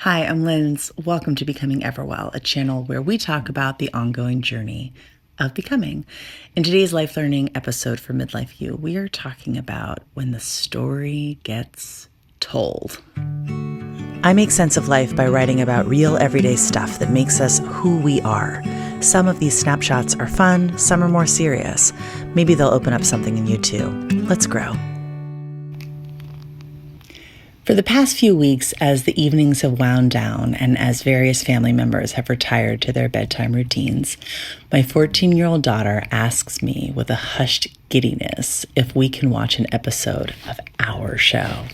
Hi, I'm Linz. Welcome to Becoming Everwell, a channel where we talk about the ongoing journey of becoming. In today's Life Learning episode for Midlife You, we are talking about when the story gets told. I make sense of life by writing about real everyday stuff that makes us who we are. Some of these snapshots are fun, some are more serious. Maybe they'll open up something in you too. Let's grow. For the past few weeks, as the evenings have wound down and as various family members have retired to their bedtime routines, my 14-year-old daughter asks me with a hushed giddiness if we can watch an episode of our show.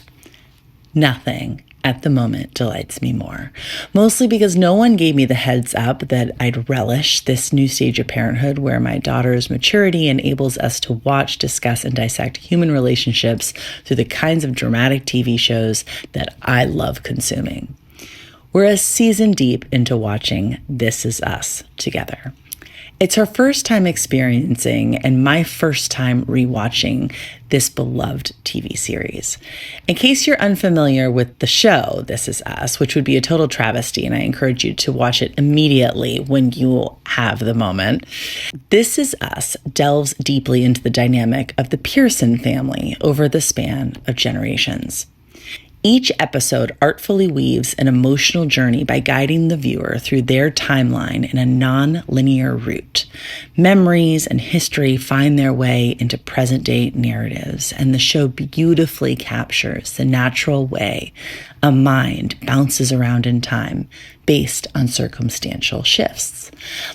Nothing at the moment delights me more, mostly because no one gave me the heads up that I'd relish this new stage of parenthood where my daughter's maturity enables us to watch, discuss, and dissect human relationships through the kinds of dramatic TV shows that I love consuming. We're a season deep into watching This Is Us together. It's her first time experiencing and my first time rewatching this beloved TV series. In case you're unfamiliar with the show This Is Us, which would be a total travesty, and I encourage you to watch it immediately when you have the moment, This Is Us delves deeply into the dynamic of the Pearson family over the span of generations. Each episode artfully weaves an emotional journey by guiding the viewer through their timeline in a non-linear route. Memories and history find their way into present-day narratives, and the show beautifully captures the natural way a mind bounces around in time based on circumstantial shifts.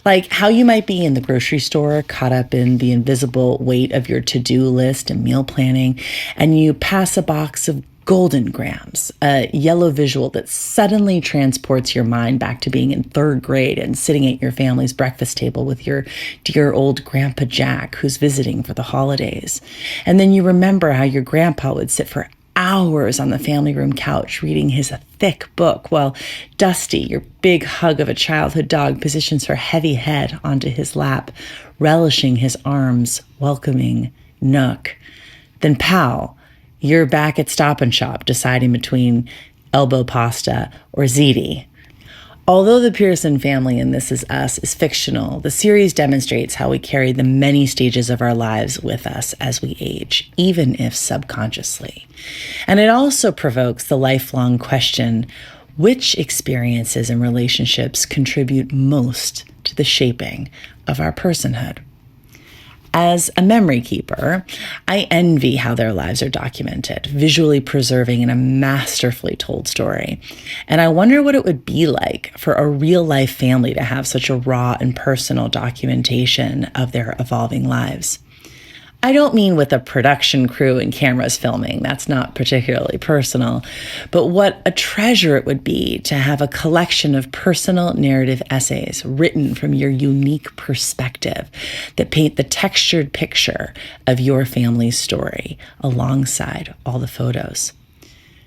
Like how you might be in the grocery store, caught up in the invisible weight of your to-do list and meal planning, and you pass a box of Golden Grams, a yellow visual that suddenly transports your mind back to being in third grade and sitting at your family's breakfast table with your dear old Grandpa Jack, who's visiting for the holidays. And then you remember how your grandpa would sit for hours on the family room couch reading his thick book while Dusty, your big hug of a childhood dog, positions her heavy head onto his lap, relishing his arm's welcoming nook. Then Pal, you're back at Stop and Shop deciding between elbow pasta or ziti. Although the Pearson family in This Is Us is fictional, the series demonstrates how we carry the many stages of our lives with us as we age, even if subconsciously. And it also provokes the lifelong question, which experiences and relationships contribute most to the shaping of our personhood? As a memory keeper, I envy how their lives are documented, visually preserving in a masterfully told story. And I wonder what it would be like for a real-life family to have such a raw and personal documentation of their evolving lives. I don't mean with a production crew and cameras filming, that's not particularly personal, but what a treasure it would be to have a collection of personal narrative essays written from your unique perspective that paint the textured picture of your family's story alongside all the photos.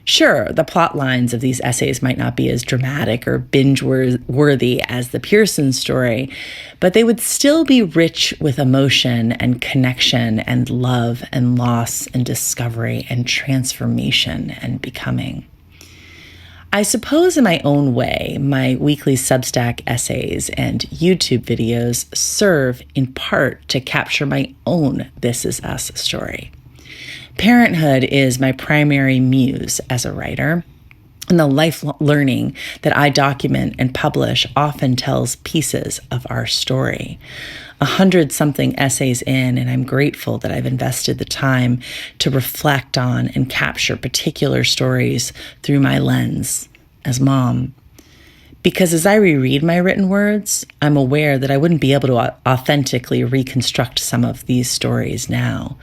Sure, the plot lines of these essays might not be as dramatic or binge-worthy as the Pearson story, but they would still be rich with emotion and connection and love and loss and discovery and transformation and becoming. I suppose in my own way, my weekly Substack essays and YouTube videos serve in part to capture my own This Is Us story. Parenthood is my primary muse as a writer, and the life learning that I document and publish often tells pieces of our story. 100-something essays in, and I'm grateful that I've invested the time to reflect on and capture particular stories through my lens as mom. Because as I reread my written words, I'm aware that I wouldn't be able to authentically reconstruct some of these stories now.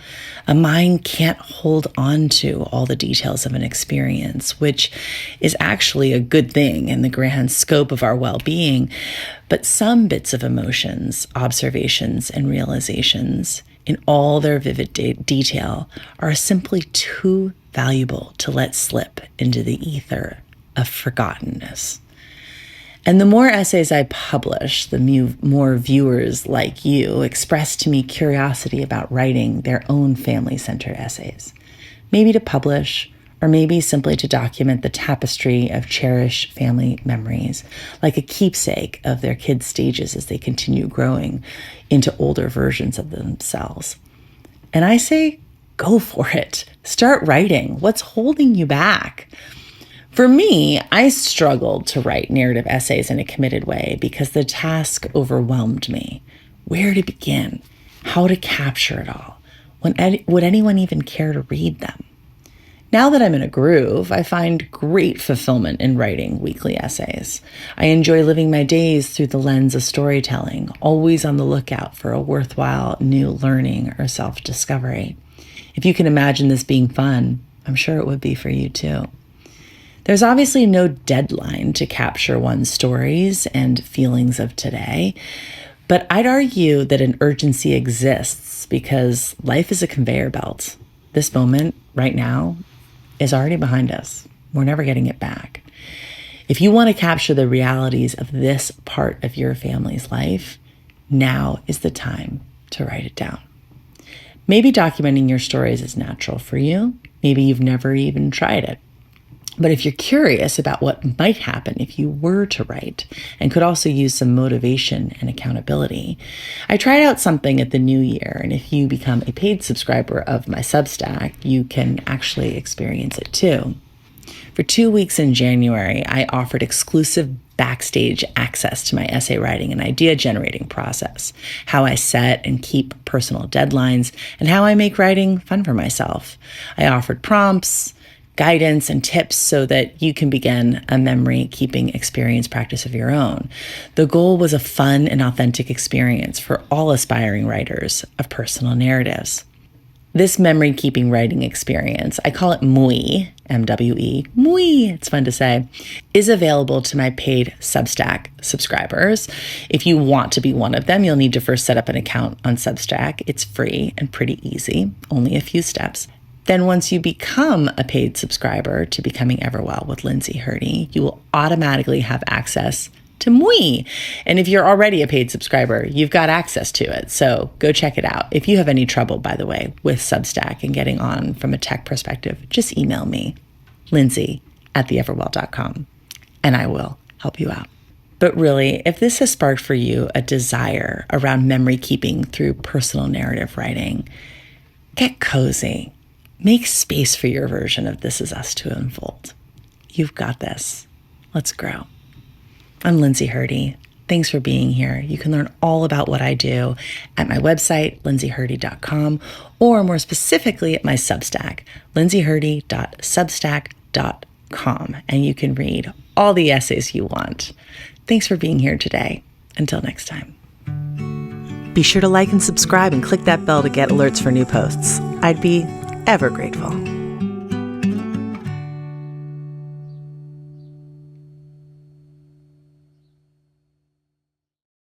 A mind can't hold on to all the details of an experience, which is actually a good thing in the grand scope of our well-being. But some bits of emotions, observations, and realizations in all their vivid detail are simply too valuable to let slip into the ether of forgottenness. And the more essays I publish, the more viewers like you express to me curiosity about writing their own family-centered essays, maybe to publish or maybe simply to document the tapestry of cherished family memories, like a keepsake of their kids' stages as they continue growing into older versions of themselves. And I say, go for it. Start writing. What's holding you back? For me, I struggled to write narrative essays in a committed way because the task overwhelmed me. Where to begin? How to capture it all? Would anyone even care to read them? Now that I'm in a groove, I find great fulfillment in writing weekly essays. I enjoy living my days through the lens of storytelling, always on the lookout for a worthwhile new learning or self-discovery. If you can imagine this being fun, I'm sure it would be for you too. There's obviously no deadline to capture one's stories and feelings of today, but I'd argue that an urgency exists because life is a conveyor belt. This moment, right now, is already behind us. We're never getting it back. If you want to capture the realities of this part of your family's life, now is the time to write it down. Maybe documenting your stories is natural for you. Maybe you've never even tried it. But if you're curious about what might happen if you were to write and could also use some motivation and accountability, I tried out something at the new year. And if you become a paid subscriber of my Substack, you can actually experience it too. For 2 weeks in January, I offered exclusive backstage access to my essay writing and idea generating process, how I set and keep personal deadlines, and how I make writing fun for myself. I offered prompts, guidance, and tips so that you can begin a memory keeping experience practice of your own. The goal was a fun and authentic experience for all aspiring writers of personal narratives. This memory keeping writing experience, I call it MWE, M-W-E, MWE, it's fun to say, is available to my paid Substack subscribers. If you want to be one of them, you'll need to first set up an account on Substack. It's free and pretty easy, only a few steps. Then once you become a paid subscriber to Becoming Everwell with Lindsay Hurdy, you will automatically have access to MWE. And if you're already a paid subscriber, you've got access to it. So go check it out. If you have any trouble, by the way, with Substack and getting on from a tech perspective, just email me, lindsay@theeverwell.com, and I will help you out. But really, if this has sparked for you a desire around memory keeping through personal narrative writing, get cozy. Make space for your version of This Is Us to unfold. You've got this. Let's grow. I'm Lindsay Hurdy. Thanks for being here. You can learn all about what I do at my website, lindsayhurdy.com, or more specifically at my Substack, lindsayhurdy.substack.com, and you can read all the essays you want. Thanks for being here today. Until next time. Be sure to like and subscribe and click that bell to get alerts for new posts. I'd be ever grateful.